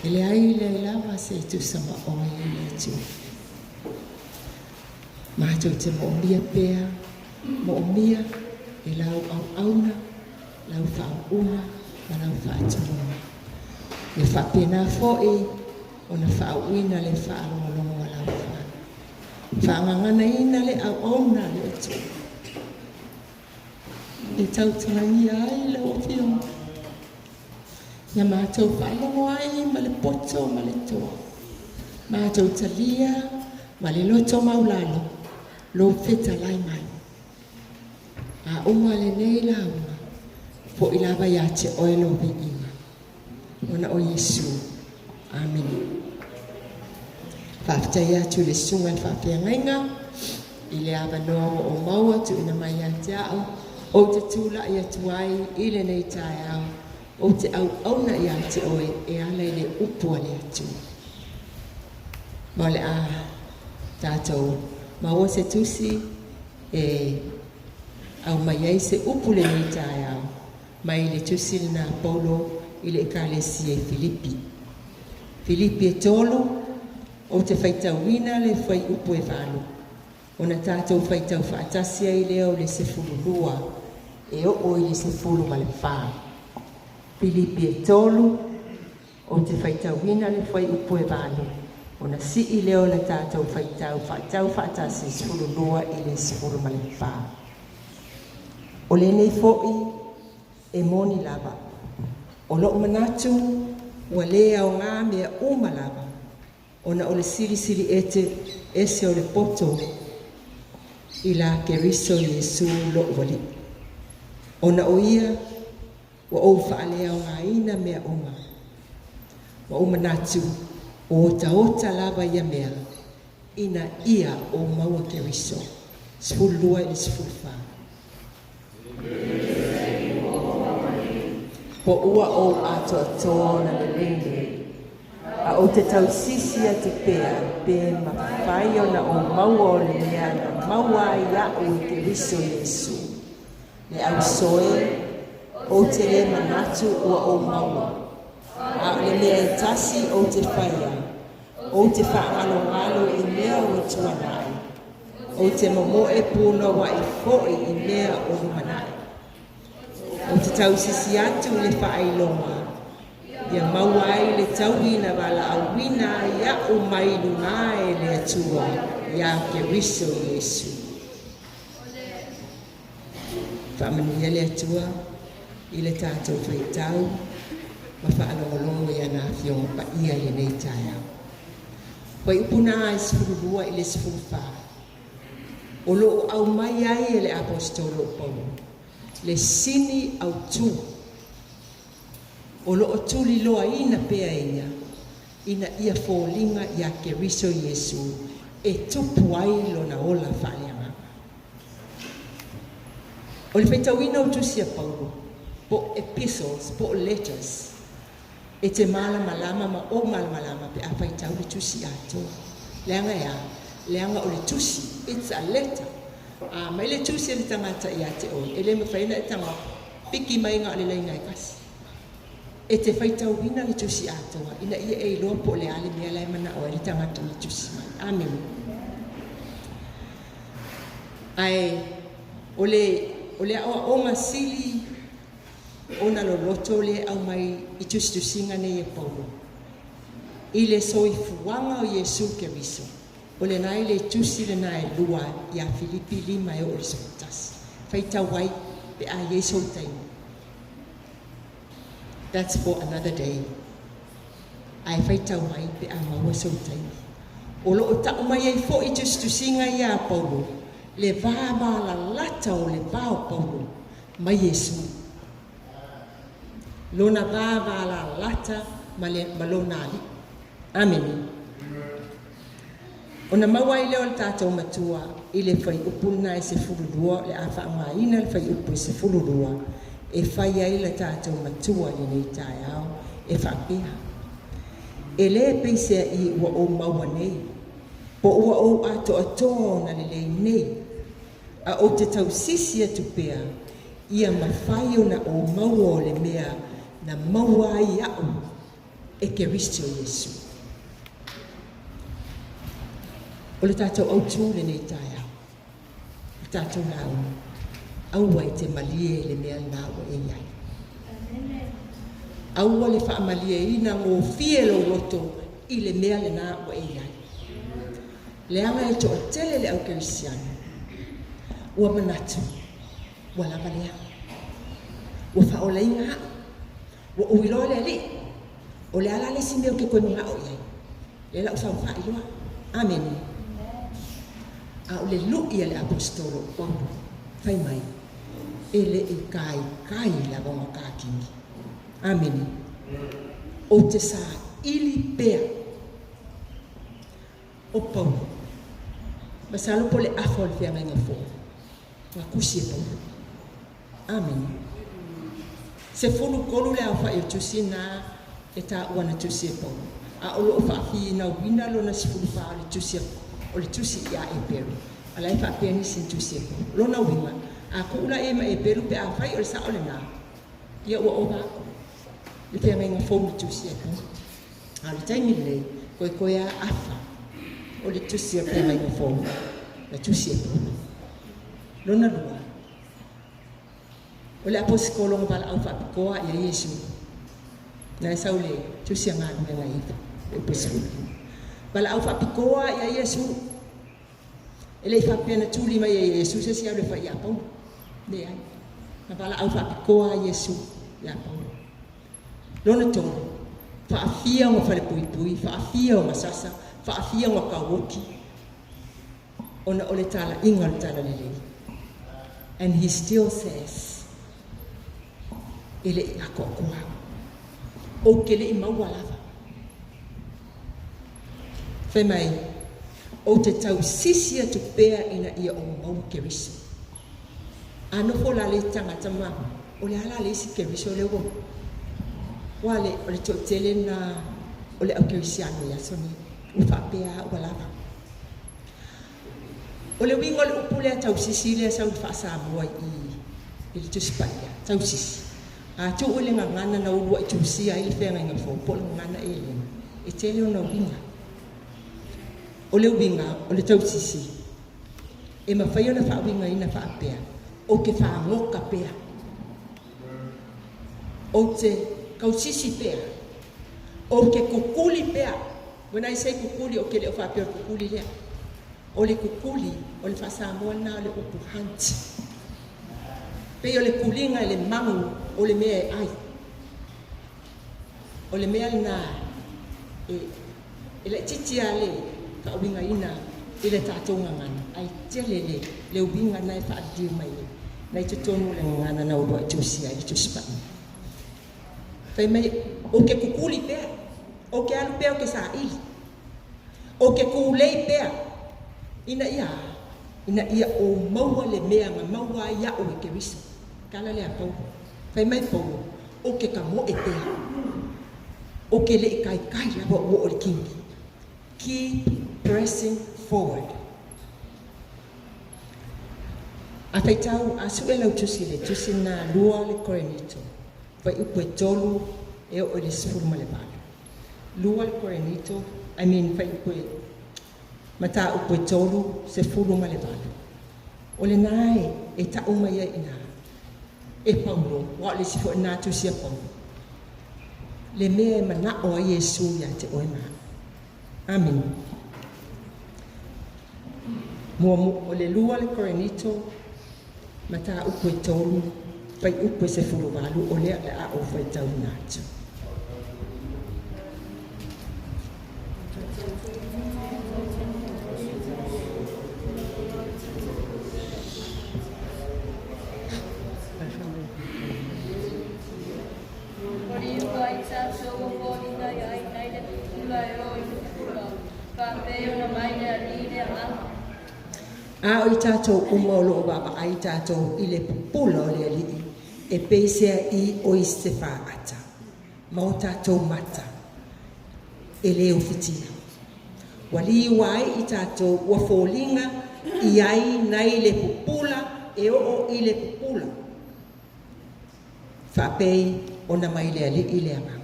Ele ai le lava se tu sama o le tu. Ma tu te mo mia pea, mo mia e lau au auna, lau fa una, ma lau fa tumona. Le fa pena foi ona fa uina le fa longa lau fa. Fa ngana ina le au auna le tu. E tau tangi ai le o fio. Ia mātou whaalogo ai ma le poto ma le toa. Mātou talia ma le loto maulalo. Lo feta lai mai. A unga le nei launga. Po ilava ia te oelo vi inga. Ona o Yesu. Amen. Whafta ia tu le sunga le whapea ngainga. I le ava noa o maua tu ina mai ia te au. O te tūla ia tuai i le nei tae au. O te au auna ia te oe e ala i le upua le atu. Ma le a tātou. Ma o se tusi e au mai ai se upu le nei tae au. Mai le tusi le na Paulo i le ekalesi e Filipi. Filipi e tolu o te whaitauina le whai upu e whalu. O na tātou whaitau whaatasia i leo le se fululua e o i le se fulu ma le whaa. Filipi e tolu o te whaitauina le whai upu e whalu. O na si i leo le tātou whaitau whaatasi se fululua i le se fulu ma le whaa. O le nei fo'i e moni lava. O lo manatu ua lea o ngā mea uma lava. O na o le siri siri ete ese o le poto i la keriso Yesu lo wali. O na o ia wa o whaalea o ngā ina mea uma. Wa o manatu o ota lava ia mea ina ia o maua keriso. Sfulua i sfulfa. Po ua o ato atoa na le lenge. A o te tau sisi a te pea, pe mawhai o na o maua o le mea na maua ia o i te riso Yesu. Le au soe, o te le manatu ua o maua. A le mea e tasi o te whaia, o te whaangalo i mea o i tuanai. O te momo e puna wa i foi i mea o manai. O te tau sisi atu le whailonga. Ia maua ai le tauina wala awina ia o mai lunga e le atua ia ke riso Yesu. Whamania le atua i le tātou whaitau ma whaalongolongo ia nā whionga pa ia le nei taia. Wai upuna ai sifurua i le sifuruwha. O loo au mai ai e le apostolo Paulo. Le sini au tu. O loo tuli loa ina pea ina ia fōlinga ia ke riso Yesu e tupu ai lona ola whaaleanga. O le whaitauina o tusia Paulo, po epistles, po letters, e te malama ma o malama pe a whaitau le tusi ato. Leanga o le tusi, it's a letter. Mai le tusi le tangata ia te oi, e le mawhaina e tanga piki mai ngā le leina e kasi. E te whaitauina le tusi atoa, ina ia e loa po le ale mea lai mana o e le tangata le tusi mai. Amen. Ai, o le awa o masili, o na lo loto le au mai i tusinga ne e Paulo. I le soifuanga o Yesu ke riso. O le nai le tusi le nai lua i a Filipi 5 e o le sotas. Whaitawai pe a Yesu taimi. That's for another day. Ai whaitawai pe a maua so taimi. O lo o ta umai ai fo i tusinga i a Paulo. Le vāma la lata o le vāo Paulo. Mai Yesu. Lona vāma la lata ma lona ali. Amen. Ona maua i leo le tātou matua i le whai upuna e se fururua, le a whaangaina le whai upu e se fururua, e whai ai le tātou matua i nei tae au, e whaapea. E le peisea i ua o maua nei, po ua o ato atoa na le lei nei, a o te tau sisi atu pea, ia mawhai o na o maua o le mea na maua i au, e ke risto Yesu. O le tātou au tūle nei taia. Le tātou lau. Aua i te malie le mea nāua e iai. Aua le wha malie ina ngō fielo loto i le mea le nāua e iai. Le anga e to o tele le au kerisiano. Ua manatu. Ua lava lea. Ua wha o inga hao. Ua uiloa le ali. O le ala le si meo ke koe mga o iai. Le la usau wha iloa. Amen. A o le lu'i le apostolo Paulo. Whai mai. E le i kai la vonga kākingi. Amen. O te sa ili pea. O Paulo. Masalo po le afo le whianga inga fō. Nga kusi e Paulo. Amen. Se fulu kolu le au wha e tusi na e tā uana tusi e Paulo. A olo o whaafi na wina lo na si fulu wha o le tusi o le tusi ia e peru. Ala e whaapea ni sin tusi e Paulo. Lo na winga. A kula e ma e peru pe a whai o le sa o le nā. Ia ua o wako. Le whianga inga fō mi tusi e Paulo. A le taimi lei, koe a afa. O le tusi e whianga inga fō. Le tusi e Paulo. Lo na lua. O le apostolo nga wala au whaapikoa ia Yesu. Na e sau le tusi a ngānu e ngaiva. E apostolo. Wala au whaapikoa ia Yesu. E le whaapea na tūli mai ia Yesu. Se si au le wha ia Paulo. Ne ai. Na wala au whaapikoa Yesu. Ia Paulo. Lona tōru. Whaafia nga whale pui pui. Whaafia nga sasa. Whaafia nga kawoki. Ona o le tala inga le tala lelei. And he still says, ele i ako kua. O kele i maua lava. Whai mai, o te tau sisia tu pēa ina ia o mau keriso. Ano fo la le tangata ma, o le ala le isi keriso le wo. Wale, o le tōtele na, o le au kerisiano ia soni, ufa pēa ua lava. O le wingo le upu lea tau sisi lea sau wha Samoa i le tusipaia, tau sisi. A tu o le ngana na urua i tusia i le whenga inga fō, po le ngana e le. E te leo na winga. O le winga, o le tau sisi. E ma whaio na wha winga ina wha pēa. O ke wha ngoka pēa. O te kau sisi pēa. O ke kukuli pēa. When I say kukuli, o ke leo wha pēa kukuli lea. O le kukuli, o le whasamoa na o le upu hanti. Pei o le kulinga e le mangu o le mea e ai. O le mea na e le titia le ka uwinga ina i le tātou ngangana. Ai tele le uwinga na e whaadir mai le. Na i tutonu le ngangana na urua i tusia i tuspani. Pei mai, o ke kukuli pea. O ke alu pea o ke sa ili. O ke kulei pea. Ina ia o maua le mea nga maua ia o e kerisa. Kala lea pau. Whai mai pau. O ke ka mo e pea. O ke le kai lawa o le kingi. Keep pressing forward. A whai tau a su e lau tusi le tusi na lua le Korenito. Whai upo e tolu e o le sifuru le bala. Lua le Korenito, whai upo e mata upo e tolu se furu ma le valu. O le nae e ta uma ia ina. E Paulo, wa le sifo e nātu sia Paulo. Le mea e mana o a Yesu ia te oe maa. Amen. O le lua le Korenito, mata upo e tolu, pai upo e se furu valu, o lea le a o fai tau nātu. A o i tātou umolo o baba a i tātou i le pupula o le alii e peisea i o i se whaata. Ma o tātou mata e le o fitia. Wali wai i tātou ua fōlinga i ai nei le pupula e o i le pupula. Whapei o na mai le alii le amama.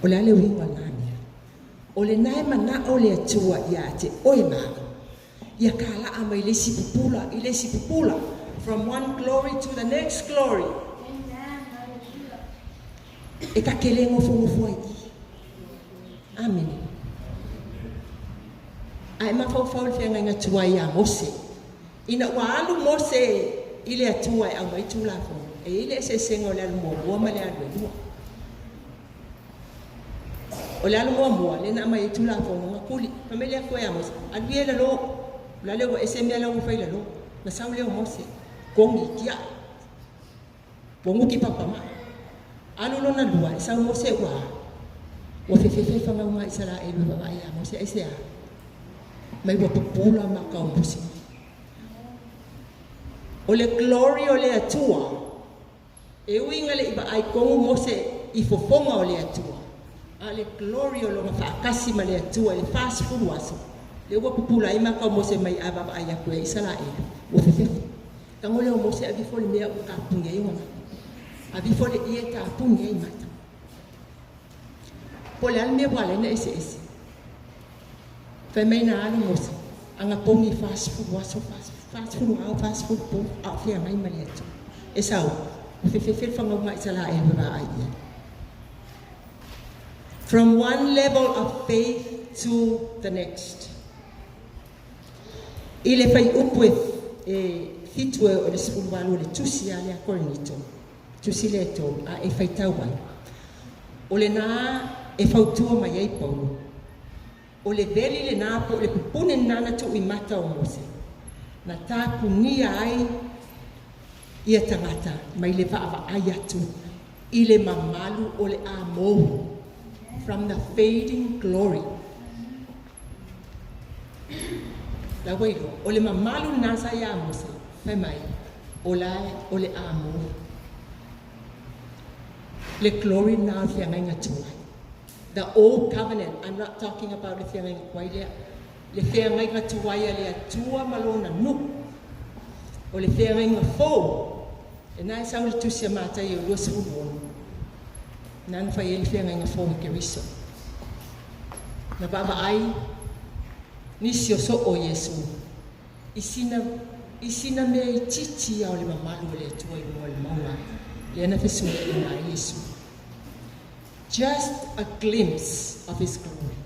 O le ale winga nani. O le nae mana o le atua ia te oe maa. Ia kala ama i le sipupula. From one glory to the next glory. E ka kele ngofo ai. Amen. Ai ma fau le fenga nga tua ia Mose. Ina walu Mose ile atua au mai tula fo. E ile se sengo le mo ma le alu. O le alu mo le na mai tula fo nga kuli. Pamele ko ya Mose. Abiela lo la le ese me la mo fa ile lo. Na sa le Mose. Kongi kia. Pongu ki papa ma. Alu lo na lua sa Mose wa. Wa fe fa ma Israel ba ya Mose ese a. Mai wa pula ma ka Mose. O le glory o le atua. E winga le iba ai kongu Mose I fofonga o le atua. A le glory o lo ma kasi ma le atua le fast food waso. Le wa pula ima ka Mose mai aba ba ya ko Israel. Wa fe. Kangole o Mose abi fo le mea o ka punga I wana. Abi fo le ie ka punga I mata. Po le alme wale na ese. Fa mai na alu Mose. Anga pongi fast food waso fast food po a fia mai mai atu. E sau. Fe fanga mai sala e ba ai. From one level of faith to the next. Ile fai upwe fitwe o le sulu walu le tusi ale a korinito. Tusi le to a e fai tauai. O le na e fautua mai ai Paulo. O le veli le na po le pupune nana tu I mata o Mose. Na tā kunia ai ia tangata mai le vaava ai atu I le mamalu o le amo from the fading glory. La wairo o le mamalu nasa ia Mose fai mai o le amo le glory na fianga ngatu. The old covenant, I'm not talking about the fianga ngwaile. Le fianga ngatu waia le atua malona nu. O le fianga ngafo. E nai sa le tusia mata I o se uno. Nan fa le fianga ngafo ke riso. Na baba ai ni si so o Yesu. Isina me chichi ya o le mamalu le atua I mo le maua. Le na fesu na Yesu. Just a glimpse of His glory.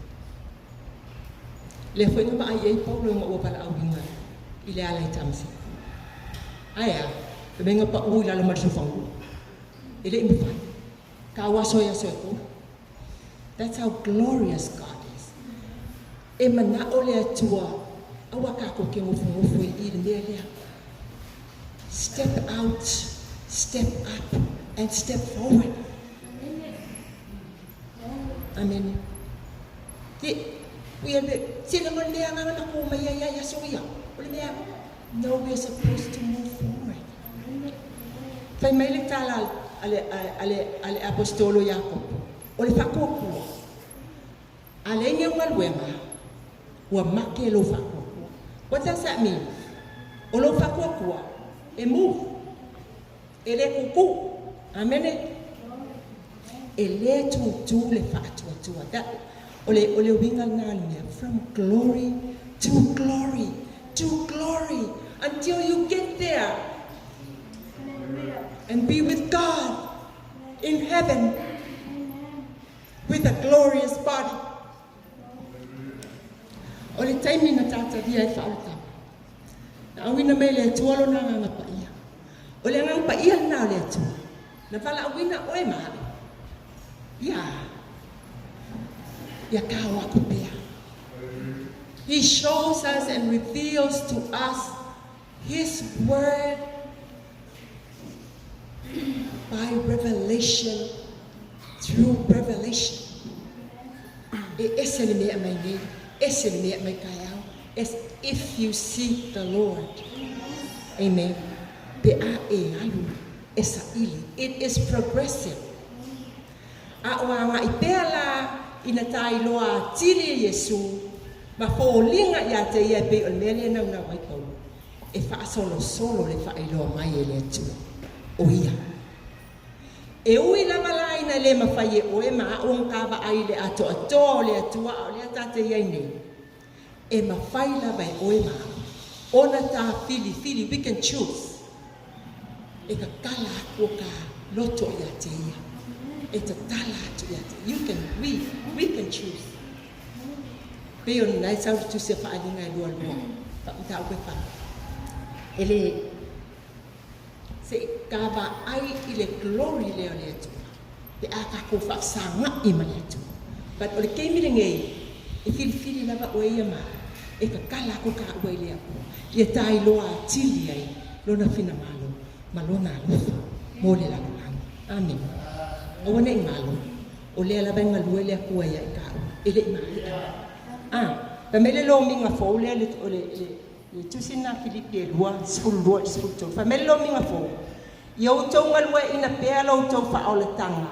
Le foi nga ai ai Paulo mo pala awinga ile ala itamsi. Aya, benga pa u ila mar sufangu. Ile impa. Ka waso ya so ko. That's how glorious God is. E mana ole atua awaka ko ke mo fu I le. Step out, step up and step forward. Amen. We are no, we are supposed to move forward. Fai mai le tala ale apostolo Jacob. O le fakoku. Ale nge walwenga. Wa make lo fakoku. What does that mean? O lo fakoku. E move. E le kuku. Amen. E le tu le fatua. That ole wingal na from glory to glory to glory until you get there and be with God in heaven with a glorious body. Ole taimi na tata dia e falta. Na awina mele tuolo na nga pa ia. Ole nga pa ia na le tu. Na fala awina oe ma. He shows us and reveals to us His word by revelation, through revelation. As if you seek the Lord. Amen. It is progressive. Ina tai loa tili Yesu ma ko linga ya te ia pe o mele na una wai ko e fa solo le fa ilo mai ele tu o ia e ui la malai na na le mawhai e oe maa o ngāwa ai le ato ato le atua o le atate iai nei. E mawhai lava e oe maa. Ona tā fili, we can choose. E ka kala ako ka loto ia te ia. E ta tala atu ia te. We can choose. Peo ni nai sau tu se whaalinga e lua. Mta au koe wha. Ele se kawa ai i le glory leo le atu. Pe a kako whaasanga i ma le atu. But o le keimire ngei, e fili lava oe ia maa. E ka kala ko ka ua i le aku. Ia tai loa tili ai, lona fina malo, malona alofa, mo le lakulanga. Amen. O wana i malo, o lea lava inga lua le akua ia i ka ua, ele i maa. Pa mele lo minga fo, lea le tusina Filipi e lua, sifuru tau. Pa mele lo minga fo, ia o tau ngalua ina pea lo tau fa o le tanga,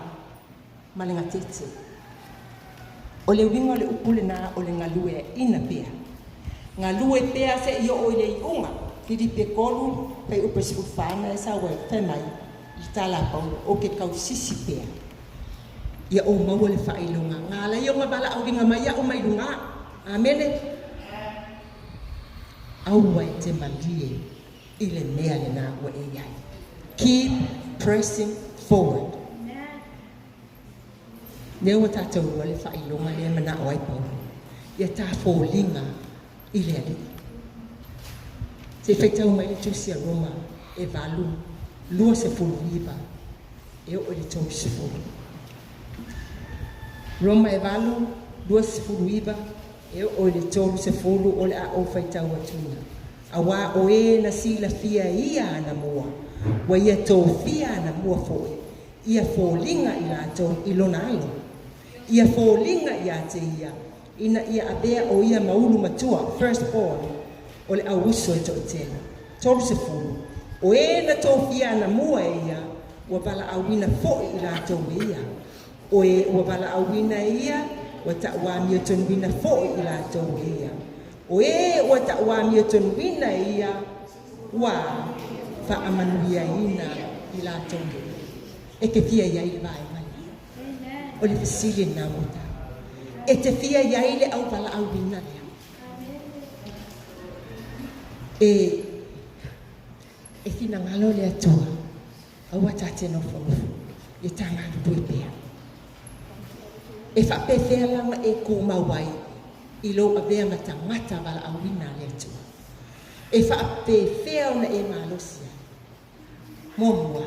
malinga tete. O le winga le upule na o le ngalua ina pea. Ngā lue pea se i o ile i unga, kiri pe kolu, pei upe si ufana e sa wai, te mai, i tala pau, o ke kau sisi pea. Ia o maua le whailunga, ngā la i o ngā bala au ringa mai a o mai lunga, amene. Au wai te malie, i le mea le nā ua e iai. Keep pressing forward. Neu a tātou ua le whailunga le mana o ai pau, ia tā fōlinga, i le ali. Se whaitau mai le tusi a Roma e valu, lua se fulu iwa, e o le tau se fulu. Roma e valu, lua se fulu iwa, e o le tau se fulu o le a o whaitau atuna. A wā o e na sila fia ia ana mua, wa ia tau fia ana mua foe, ia fōlinga i la tau ilona alo, ia fōlinga i a te ia, ina ia abea o ia maulu matua, firstborn, o le au uso e to tēna. Tolu se fulu. O e na tō fia na mua e ia, ua wala awina fo'i i la tō ia. O e ua wala awina e ia, ua ta wami o tonu wina fo'i i la tō ia. O e ua ta wami o tonu wina e ia, ua wha amanuia ina i la tō ia. E ke fia ia i vai mai. O le fasili na mota. E te fia iai le au wala au wina lea. E fina ngalo le atua, au atate no whanofu, e tanga pui pia. E whape whea langa e ko mawai, i lo avea mata mata wala au wina le atua. E whape whea ona e malosia. Momua,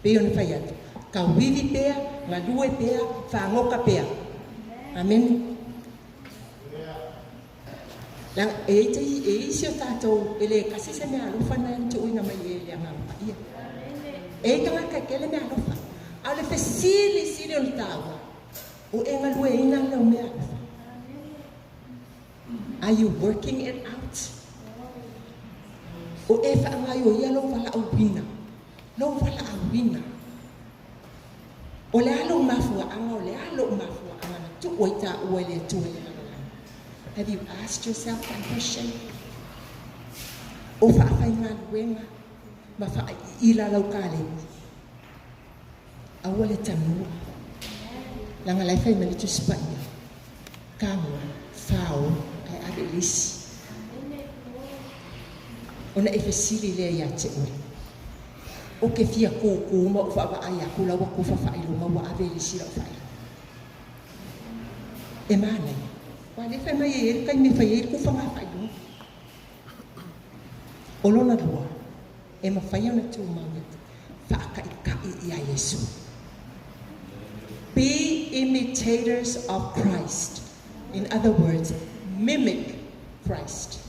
pe ona whai atu, ka wivi pia, ngā lue pia, whangoka pia. Amen. Lang e isi o tātou ele kasi se mea alufa na ntu uina mai e le ngampa ia. E tanga ka kele mea alufa. Ale fe sili o tawa. O e ngalue ina le o mea alufa. Are you working it out? O e wha ngai o ia lo wala au wina. Lo wala au wina. O le alo mafua anga o le alo mafua anga. Have you asked yourself that question? O whaafai ngā ruenga, ma wha ila lau kāle. Aua le tanua. Langa lai whai mani tu spania. Kāmua, whao, ai ave lisi. Ona e whesiri lea ia te ori. O ke fia kōkō ma o whaava ai a kula wa kufa whailoma wa ave lisi lau whailoma. E mānei, wale whai mai e kai me whai e kufa ngā whai lunga. O lona rua, e ma whai ana tū maungat, whaakai i a Yesu. Be imitators of Christ. In other words, mimic Christ.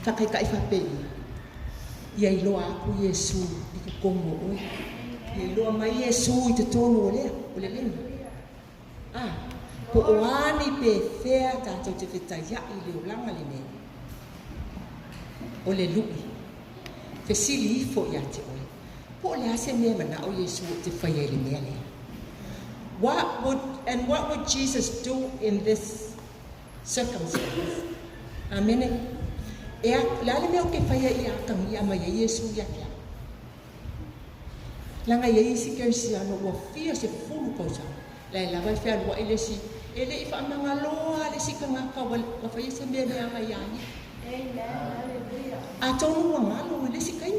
Kakai kai whapei, ia i loa aku Yesu i ka kongo oi. Ia i loa mai Yesu i te tonu o lea, o le lena. Po oani pe whea tātou te whetai i leo langa le mea. O le lui, whesili i fo i a te oi. Po le ase mea mana o Yesu o te whaia i le mea lea. What would Jesus do in this circumstance? Amen. E a lale mea o ke whaia i a kangi a mai a Yesu i a kia. Langa ye isi ke si ano wa fia se fulu ko sa. La la vai fia wa ele si ele ifa mangaloa le si kanga ka wa fa yese me me ama yani. Amen. Hallelujah. Atonu wa ngalo ele si kai.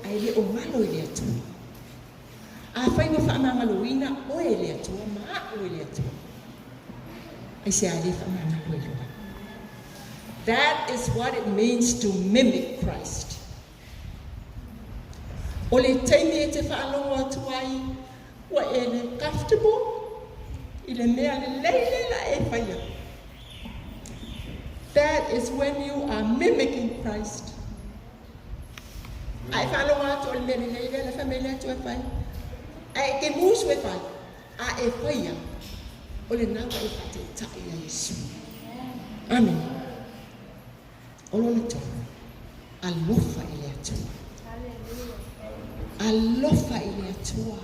Ai le o ngalo ele atu. A fa no fa mangalo ina o ele atu ma o ele atu. Ai se ali fa mangalo ele. That is what it means to mimic Christ. Ole taimi e te whaalongo atu ai, wa ele comfortable, ile mea le leile la e whaia. That is when you are mimicking Christ. Ai whaalongo atu ole mea le leile la whamele atu e whai. Ai ke mūsu e whai, a e whaia, ole nawa e whate tai a Yesu. Amen. Olona tō, alofa ele atu. Alofa ile atua.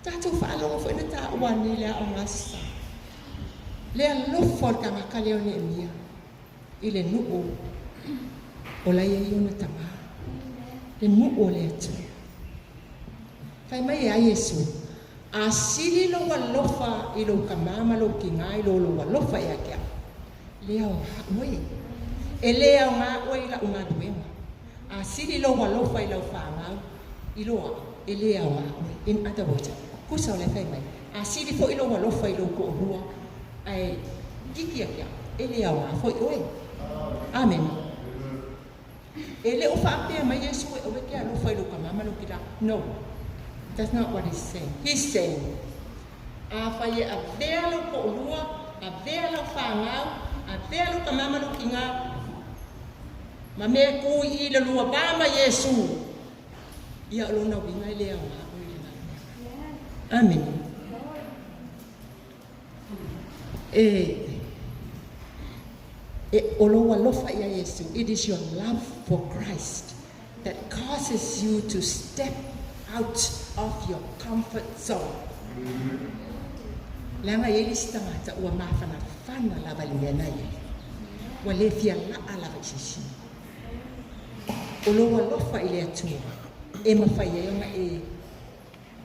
Tātou whaalongo fo ina tā uani lea o ngasa. Lea alofa o ka ngaka leo ni emia. Ile nuu o la ia iona tama. Le nuu o le atua. Whai mai a Yesu. A siri lo alofa ilo ka mama lo ki ngai lo alofa ia kia. Lea o haue. E lea o ngā oi la unga duenga. A siri lo alofa ilo whaangau. Iloa, elea wa, in other words, kusa ole whai mai. A siri fo ilo wa lofa ilo ko hua, ai kiki akia, elea wa, fo oe. Amen. Ele o whaapea mai Yesu e oe kia lofa ilo ka mama lo kira. No, that's not what he's saying. He's saying, a whai a vea lo ko hua, a vea lo whaangau, a vea lo ka mama lo kinga, ma mea kui i le lua bama Yesu. Ia olona winga lea wa o Amen. Olo lofa ia Yesu. It is your love for Christ that causes you to step out of your comfort zone. Langa yeli stangata ua mafana fana lava liana ye. Wa le fia la ala sisi. Olo lofa ile atua. E mawhai e ona e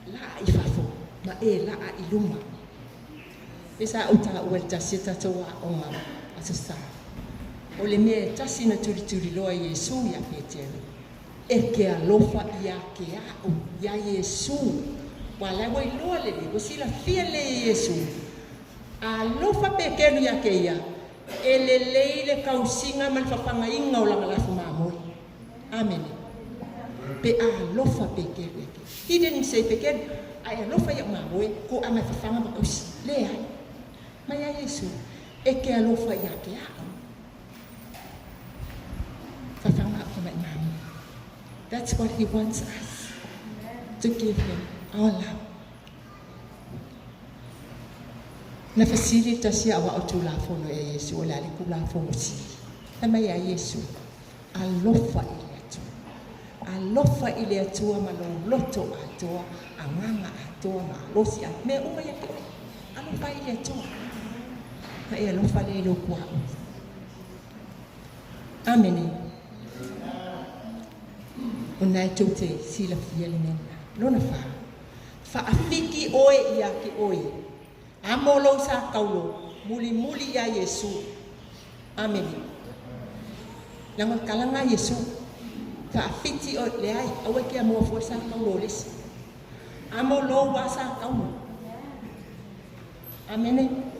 la I whafo, ma e la a iluma. E sa o tā ua tasi tatoa o ngā asasa. O le mea tasi na turi loa Yesu ia Petero. E ke alofa ia ke au, ia Yesu. Wa lewa I loa lele, o sila fia le Yesu. Alofa pekenu ia ke ia. E le leile kausinga man whapanga inga o langa lafu mamoi. Amen. Pe a lofa pekere. He didn't say pekere. Ai alofa ia mamoe ko ama whawhanga makusi. Le ai. Mai a Yesu. E ke alofa ia ke au. Whawhanga ako mai mamoe. That's what he wants us to give him our love. Na facilitasi awa o tu la fono e Yesu o la liku la fono sili. Na mai a Yesu. Alofa ia. Alofa ile atua malo loto atua anganga atua ma losi a me uma ya ke alofa ile atua na e alofa le lo kwa amen ona tote sila fiele nena lona fa afiki oe ia ki oe amolo sa kaulo muli ya Yesu amen langa kalanga Yesu ka fiti o le ai awe ke mo fo sa ka lolis amo lo wa sa ka mo amen.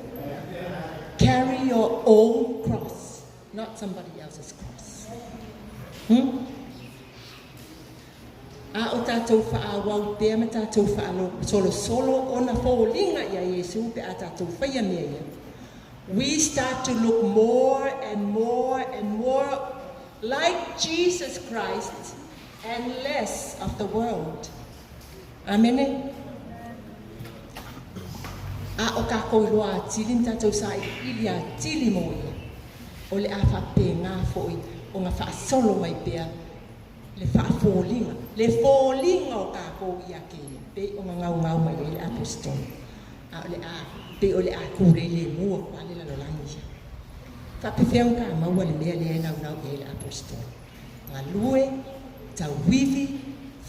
Carry your own cross, not somebody else's cross. A o tātou whaawau pēr me tātou whaalo solo ona whoolinga ia Yesu pe a tātou whaia mea ia. We start to look more and more and more like Jesus Christ and less of the world. Amen. A o ka koiloa tili tātou sa ili a tili mo ia. O le a whapē ngā foi o ngā whaasolo mai pēr. Le whaafolinga. Le folinga o ka kou ia ke pe o ngau mai le apostol. A le a pe o le a kore le mua kwa le lalolangi. Whapewheo ka maua le mea le nau ke le apostol. Ngā lue, tau wivi,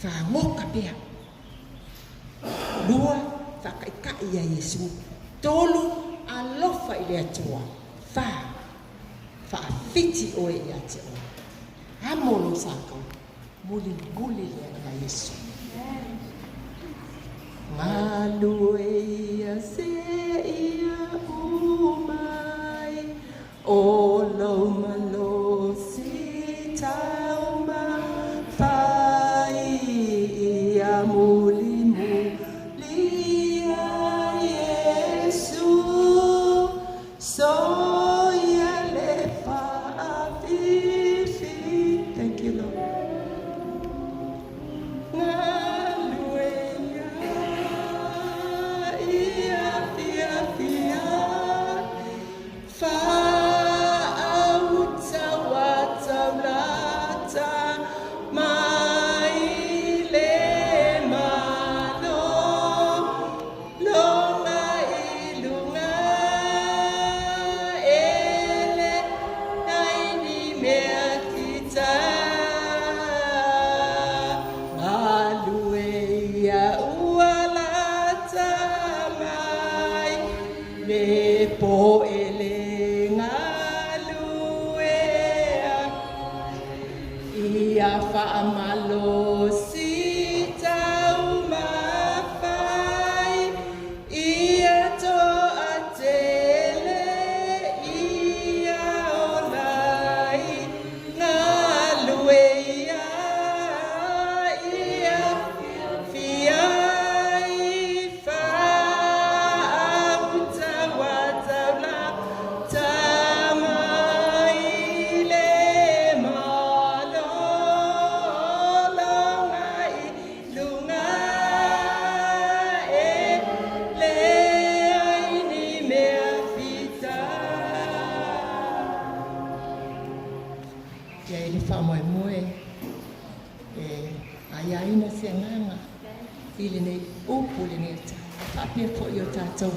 whangoka pēr. Lua, whakaikai ia Yesu. Tolu, alofa i le atua. Whaafiti oe i ate oe. Hamolo sākau. Muli le ia Yesu. Ngalue ia se ia umai. O lau malo si tauma. Whai ia muli ia Yesu. So ia le whaafifi. Thank you, Lord.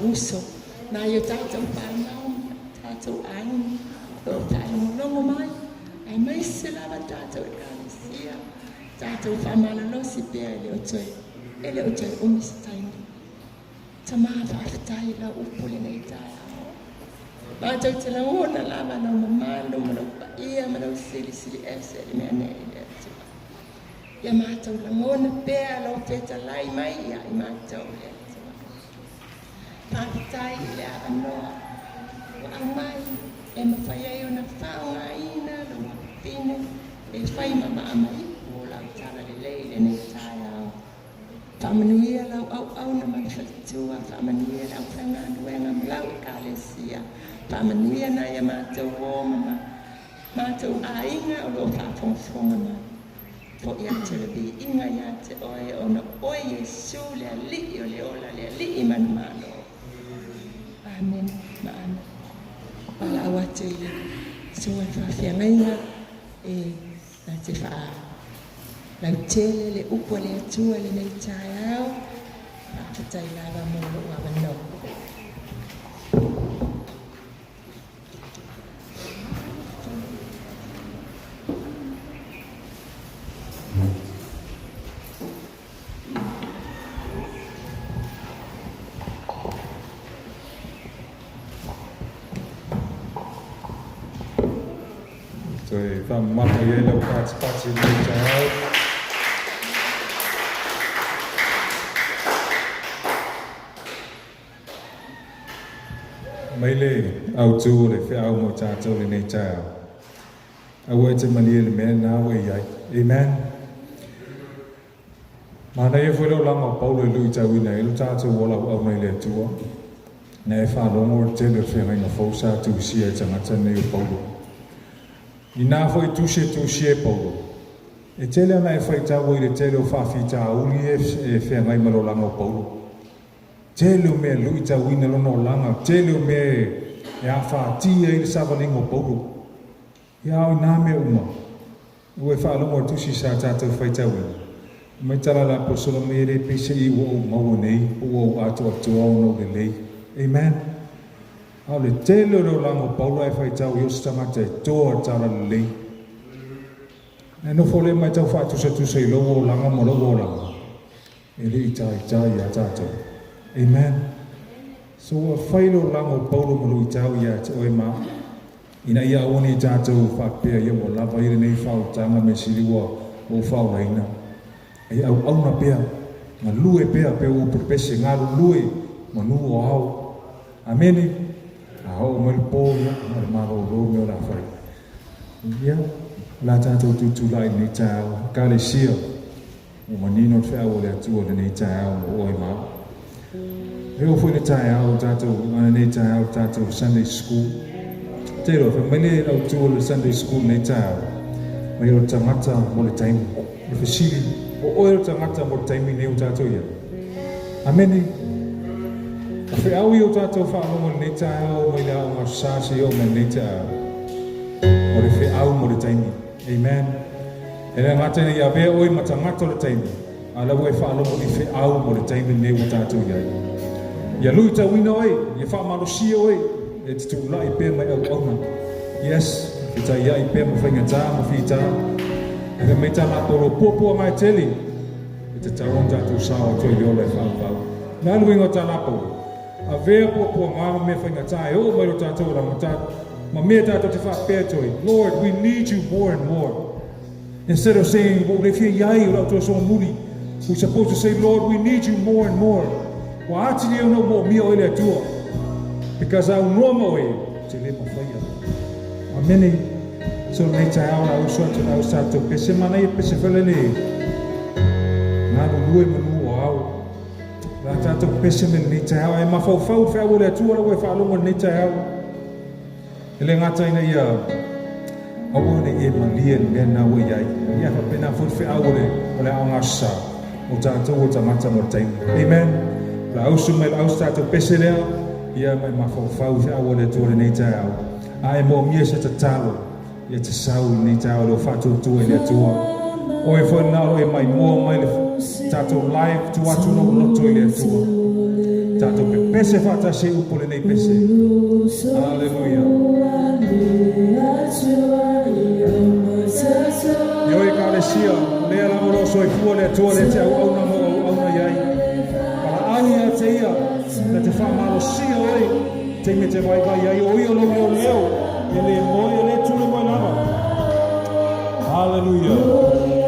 Uso na yo tātou whanau, tātou aini, o tātou rongo mai, ai mai se lava tātou e kānesia, tātou whamana losi pēr ele o toi umisi taini. Ta maa whaafitai la upule nei tāia. Mātou te la ona lava na mamalo, mana upa ia, mana usili eseli mea nei le atua. Ia mātou la ngona pēr la upeta lai mai ia i mātou le atua. Pakitai le anoa wa mai e mawhai ai o na whaonga ina lo pine e whai mama amai o lau tara le leile nei tai au. Whamanuia lau au na manwhalitua, whamanuia lau whanga nuenga mlau e kālesia. Whamanuia na ia mātou o mama, mātou a inga o lo whapongfonga ma. Po ia te lebi inga ia te oe o na oe Yesu lea li o le ola lea li i manu mano. Amen, ma'ana. Wala awatu i le sunga whawhiangainga e na te wha lau tele le upo le atua le nei tai au. Whakatai lava mōlo wa wano. From Matayelo Patspati Child. Maile au tu le fe au mo cha tu le nei cha. Awe te mani le men na we yai. Amen. Mana ye foi lo langa Paulo lu cha wi nei lu cha tu wo la au nei le tu. Nei fa lo mo te le fe ngai na fo sa tu si e cha cha nei Paulo. Ina foi tuxe e Paulo. E tele ana e fai tau i le tele o whawhi tau uli e whea ngai malo langa o Paulo. Tele o mea lui tau ina lona o langa. Tele o mea e a whaatia i le sawalinga o Paulo. Ia au nā mea uma. Ue whaalonga o tusi sa tātou whai tau ina. Mai tala la posola me re pese i o maua nei. O atu atua o no le lei. Amen. Au le tele o langa o Paulo e whai tau i o stamata e toa tala le lei. E no fole mai tau whātusa tusa i logo o langa mo logo o langa. e le itai ia tātou. Amen. So a whailo lango paulo malu itau ia te oe mā. Ina ia oni tātou whakpea ia mo lava ire nei whau tanga me siriwa o whau reina. E au auna pea, ngā lue pea pea o pepese ngāru lue ma nu o hau. Ameni. A hau mali pō ia, ma le maro o meo la whai. Ia, la tātou tutulai nei tāu, ka le sia. O manino te au o le atua le nei tāu mo oe mā. E o fwoi le tāu tātou, ana nei tāu tātou Sunday School. Te ro, wha mele au tua le Sunday School nei tāu. Mai o tangata mo le taimi. Le whasiri, o oe o tangata mo le taimi nei o tātou ia. Ameni. A whi au i o tātou whaanonga nei tāu, mai le au ngā sāsi o mai nei tāu. O le whi au mo le taimi. Amen. E le ngata nei a vea oi matangata le taimi. A lau e whaanonga i whi au mo le taimi nei o tātou ia. Ia lui ta wina oi, ia whaamaro sia oi, e te tu lai pēr mai au auna. Yes, e ta ia i pēr mo whainga tā, mo whi tā. E le mei tā ngā toro pōpua mai teli. E te tau on tātou sāwa toi leo lai whaamau. Nā luinga tā nā pau. A vea pōpua ngā me whainga tā, e o mai ro tātou rama tā. Ma mea tātou te whapea toi. Lord, we need you more and more. Instead of saying, well, if you're yai, or out to so muri, we're supposed to say, Lord, we need you more and more. Wa ati ni ono mo mi o ile atua. Because au nomo e te le mo whaia. Ameni. So nei tai au na usua tu na usato. Pese mana i pese whalele. Ngānu lue manu o au. Rā tātou pese me nei tai au. E mawhau whea o le atua la ue whaalonga nei tai au. Ele ngata ina ia. Awa ne e malia ni mea na ue iai. Ia ka pena fut whea o le au ngasa. O tātou o tangata mo taimi. Amen. La ausu mai la ausu tātou pese lea, ia mai mawhawhau whi awa le tōre nei tai au. A e mō mia se ta tālo, ia te sau nei tai au leo whātou tua lea tua. O e whoi naro e mai mō mai le tātou live tu atu no loto i lea tua. Tātou pe pese whāta se upo le nei pese. Hallelujah. Io e ka le sia, lea la moro so i fua lea tua le te au au na mo au na iai. Ania te ia, na te whamaro sia oi, te me te vai vai ai, oi o longi o leo, e le moi e le tūle mai lava. Hallelujah. Hallelujah.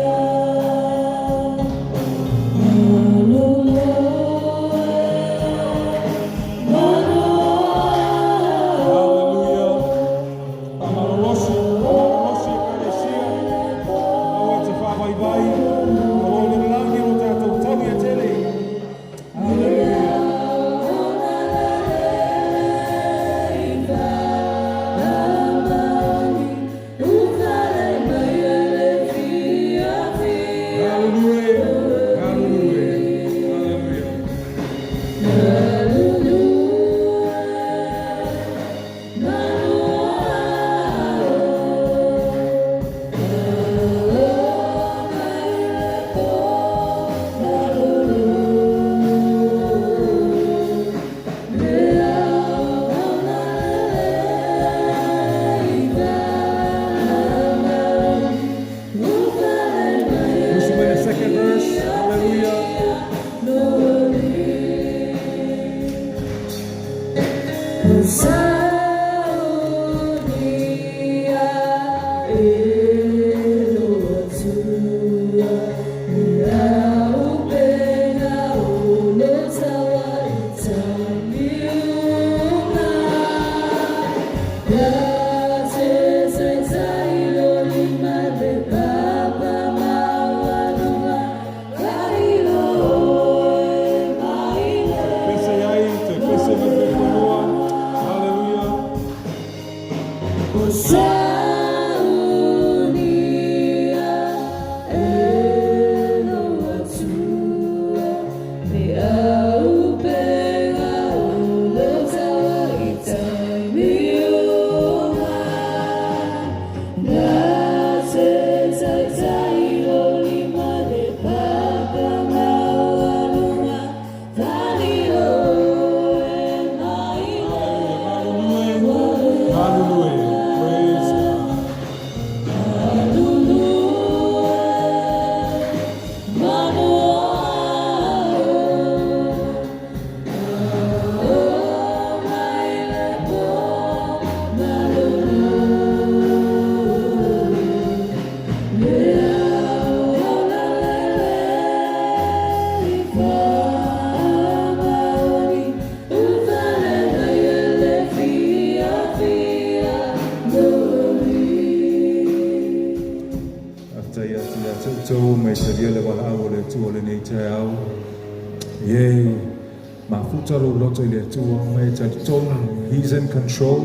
Mafutalo loto ile tua mai taton, he's in control.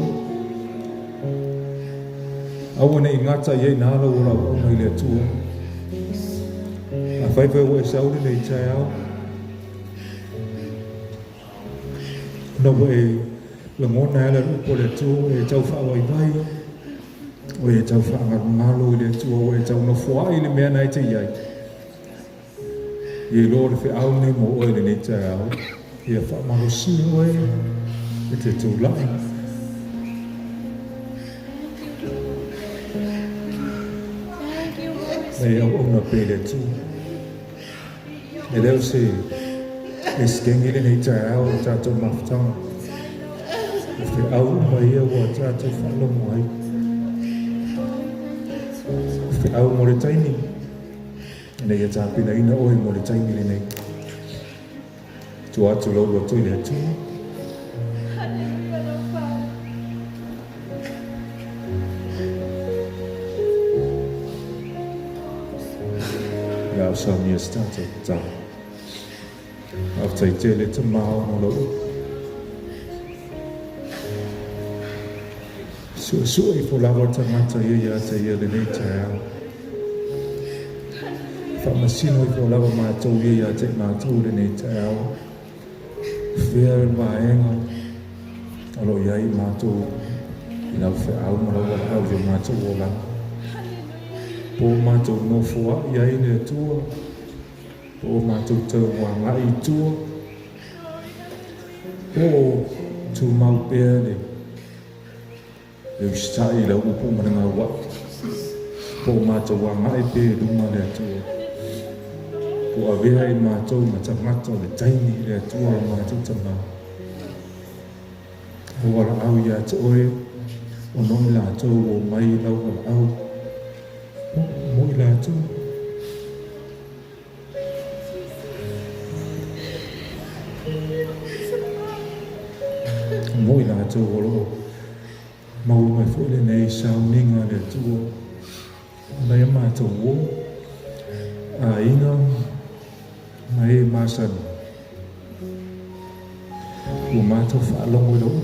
Awane ingata ye nalo ula ona ile tua. Afaifa we saudi nei chao. No we le mona le upo le tua e tau fa wai vai. We tau fa ngalo ile tua we tau no fua ile mea nai te yai. Ye Lord fe au nei mo oile nei chao. Ia whaamarosi oe e te tūlai. E au ona pele tū. E leo se e skengile nei tae au o tātou mawhtanga. E whi au mai ia o tātou whalomo ai. E whi au mo le taini. E nei a tāpina ina oe mo le taini le nei. Tu atu lau roto i le atu. Iau sa mia stata ta. Au tai te le te mao mo lau. Sua i fo lava tangata ia te ia le nei te au. Whamasino i fo lava mātou ia te mātou le nei te au. Fea maenga alo iai mātou i lau whea au marawa au yo mātou o langa. Po mātou no fua iai le tua. Po mātou tau wanga i tua. Po tu mau pēr le. E ustai lau upu mananga wak. Po mātou wanga i pēr lunga le tua. Po avea i mātou matangata le taini le atua o mātou tamau. O wala au ia te oe, o nongi lātou o mai lau wala au. Mo i lātou. Mo i lātou o loo. Mau mai fwele nei sao ninga le atua. Nei a mātou o. A inga. Mai masan o mātou whaalongo i lau.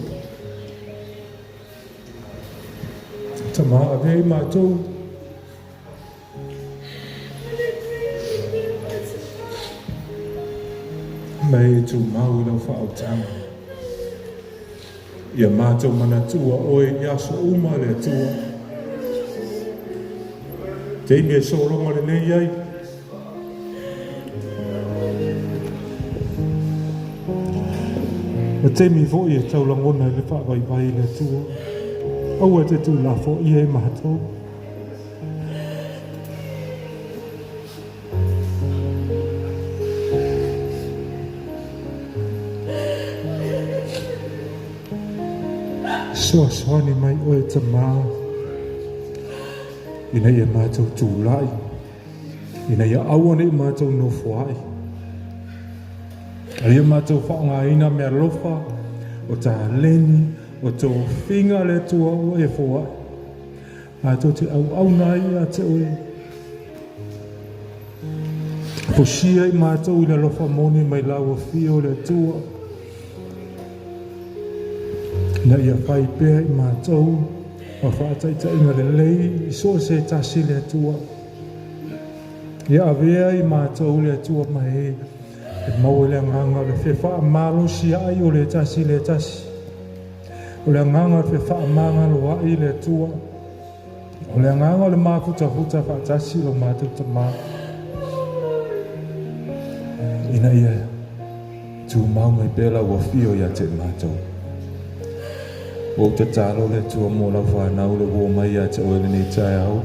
Tama avei mātou. Mai tu mau i lau whaotanga. Ia mātou mana tua oe i aso uma le tua. Teimi e solonga le nei ai. Ma te mi fo i e tau langona le whaavai vai le tua. Au e te tu la fo i e mātou. Soa soani mai o e ta maa. Ina i e mātou tū lai. Ina i a awane i mātou no fuai. Aia mātou whaonga ina mea lofa, o tā leni, o tō whinga le tua o e fua. Mātou te au nai a te oe. Posia i mātou ina lofa moni mai lau o fio le tua. Na ia whai pēr i mātou, ma whātaita inga le lei, i so se tasi le tua. Ia avea i mātou le tua mai e mau le nganga le whewha malo si ai o le tasi le tasi. O le nganga le whewha manga lo ai le tua. O le nganga le mafuta huta whaatasi lo mātou ta mā. Ina ia, tu mau mai pēla ua whio ia te mātou. O te tālo le tua mō lau whanau le wō mai ia te oele ni tai au.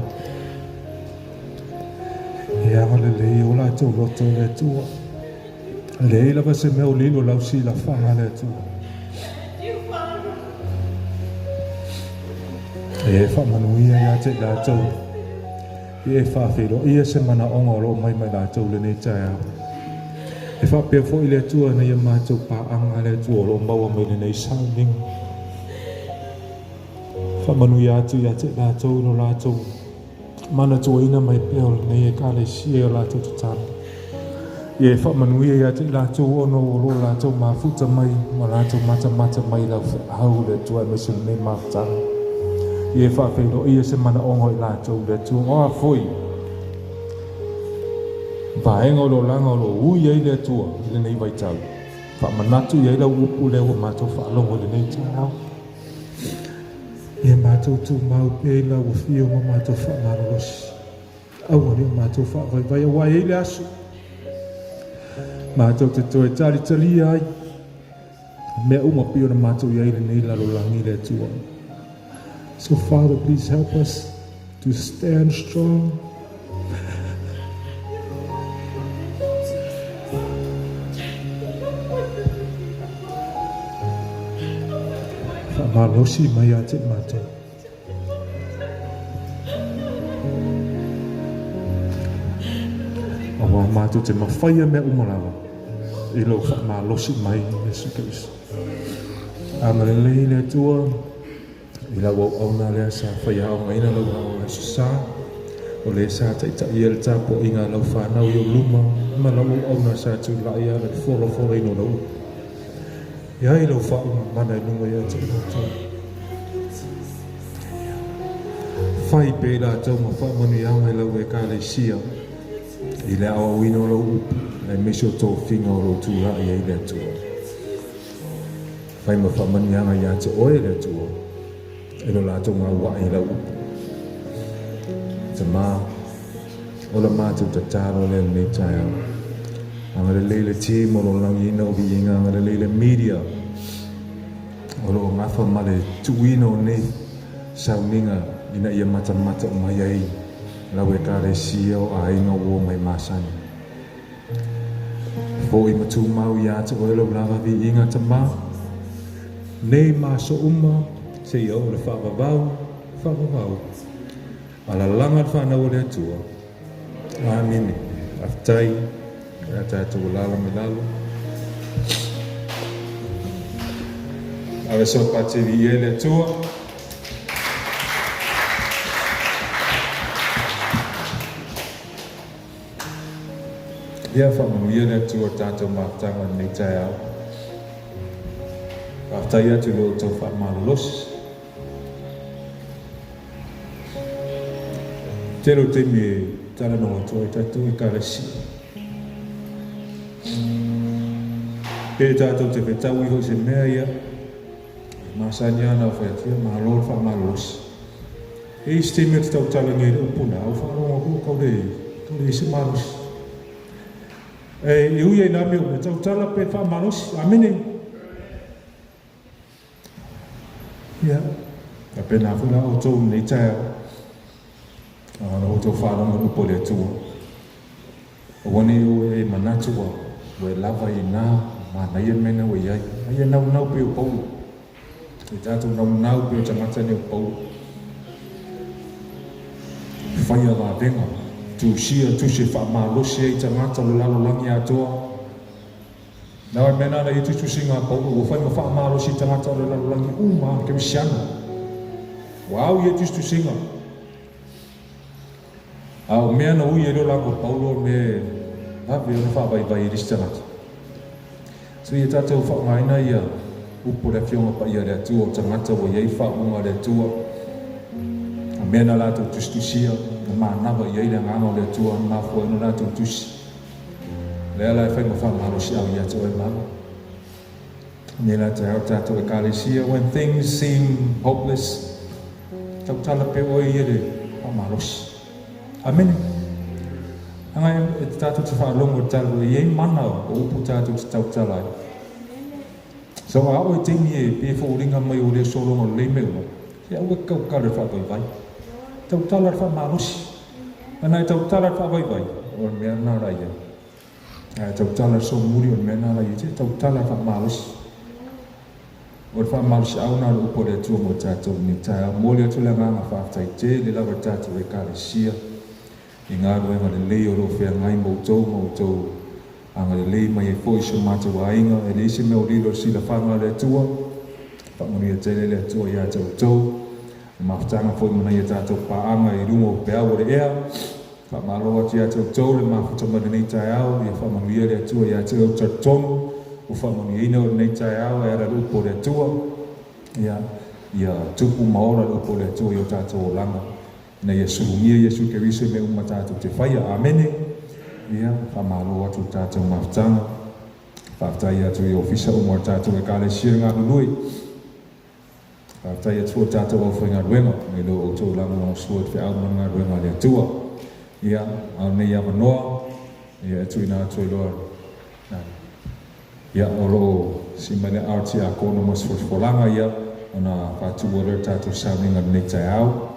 E anga le lei o la tau loto le tua. Lei lava se meo lilo lau si la whanga le tua. E whamanuia ia te lātou. E whawhiro ia se mana onga o lo mai mai lātou le ni tai au. E whapea fo i le tua na ia mātou pāanga le tua o lo maua mai le nei sounding. Whamanuia atu ia te lātou no lātou. Mana tua ina mai peo nei e kāle sia lātou tutana. Ye fa manuia ya te la tō ono o lo la tō mafuta mai, ma la tō mata mai la hau le tua me se me mafutanga. Ye fa whelo ia se mana ongo i la tō le tua oa foi. Vaenga o lo langa o lo ui ei le tua, le nei vai tau. Fa manatu ia ila upu le o mato fa alongo le nei tau. Ye mato tu mau pe la o fio mo mato fa marosi. Au ni mato fa vai wa ile asu. Mato te toe tali ai. Me uma pio na mato ia ile nei la lo langi le tua. So Father, please help us to stand strong. Malosi mai a te mātou. Awa mātou te mawhaia mea umarawa. I lau wha malosi mai Yesu Keriso. Amare lei le tua. I lau au nā lea sa whaia au ngaina lau au Yesu sā. O le sa taita i el tāpo inga lau whanau i o luma. Ma lau au nā sa tu lai a le whora ino lau. Ia i lau whau mana i nunga ia te mātou. Whai pēra tau ma wha manu ianga i lau e ka le sia. I le awa wino lau upu, e meso tō whinga o lau tūra i e le tua. Whai ma wha manu ianga i a te oe le tua. E lo la tau ngā wa i lau upu. Te mā, o la mātou ta tāro le nei tai au. Anga le leile te mo lo langi ina o vi inga, anga le leile media. O lo ngawha ma le tuino nei sauninga ina ia mata o mai ai. Lau e kare sia o a inga o mai masani. Fo i matu mau i ata o elo lava vi inga ta mā. Nei maso uma, se i au le whawawau. Ala langa le whanau le atua. Amini, aftai. Ya tātou lala me lalo. Awe so pate vi ele tua. Ia whamanu ele tua tātou maftanga nei tai au. Aftai atu leo tau whamalosi. Tero te me tala no tua i tātou i karesi. Pere tātou te whetau iho se mea ia. Masani ana o whaetia, mahalor wha malosi. E isi te mea te tau tala ngei le upuna, au whanonga kua kaure isi malosi. E ui ei nami o me tau tala pe wha malosi, amene. Ia, ka pena whina o tau nei tai au. Ana o tau whanonga upo le atua. O wane o e manatua, o e lava i nā. Mana ia mena o iai. Ia nau pe o Paulo. I tātou nau pe o tangata ne o Paulo. Whaia rā venga. Tu sia, tu se wha malosi ei tangata le lalo langi atoa. Nau e mena na i tu singa Paulo. O whai ma wha malosi tangata le lalo langi. Maa, ke misiana. Wau i tu singa. Au mea na ui e lo lango Paulo me. Hape o na wha vai i risi tangata. So ia tātou whaungaina ia upo le whionga pa ia le atua o tangata o iei whaunga le atua. A mena lātou tustusia, na mānawa iei le nganga o le atua, na māfua ino lātou tusi. Lea lai whainga whaungarosi au ia tau e māma. Nela tātou e kālesia, when things seem hopeless, tau tala pe oi ia le whaungarosi. Amen. Angai e tātou te whaalongo talu e iei mana o upu tātou te tau talai. So a o e temi e pe whauringa mai o le solonga le meo. Ke au e kau kare whawaiwai. Tau tala wha marosi. Anai tau tala whawaiwai. O mea nā raia. Tau tala so muri o mea nā raia. Te tau tala wha marosi. O le wha marosi au nā le upo le atua mo tātou ni tai. Mo le atu le nganga whaftai te le lawa tātou e kare sia. I ngā roenga le lei o lo whea ngai mautou, anga le lei mai e fōi so mātou a inga, e le isi meo rilo sila whanga le atua, whamuni a tele le atua i a tau, mawhtanga fōi mana i a tātou pāanga i rungo pe au re ea, fa malo ati atu tau le mafuta mana nei tai au ia fa manuia le atua ia atu au tatonu o fa manuia ina o nei tai au e ara lupo le atua ia tupu maora lupo le atua i o tātou o langa na ia sulungia Iesu Keriso me uma tātou te whaia amene ia fa malo atu tātou mafutanga whaftai atu i ofisa umar tātou e kāle sia ngā nunui whaftai atu o tātou au whainga ruenga me lo o tō langa o suat whi au ngā ruenga le atua ia au nei a manoa ia atu ina atu i loa ia o lo si mene arti a kono mas fosfolanga ia ona patu o le tātou sauninga nei tai au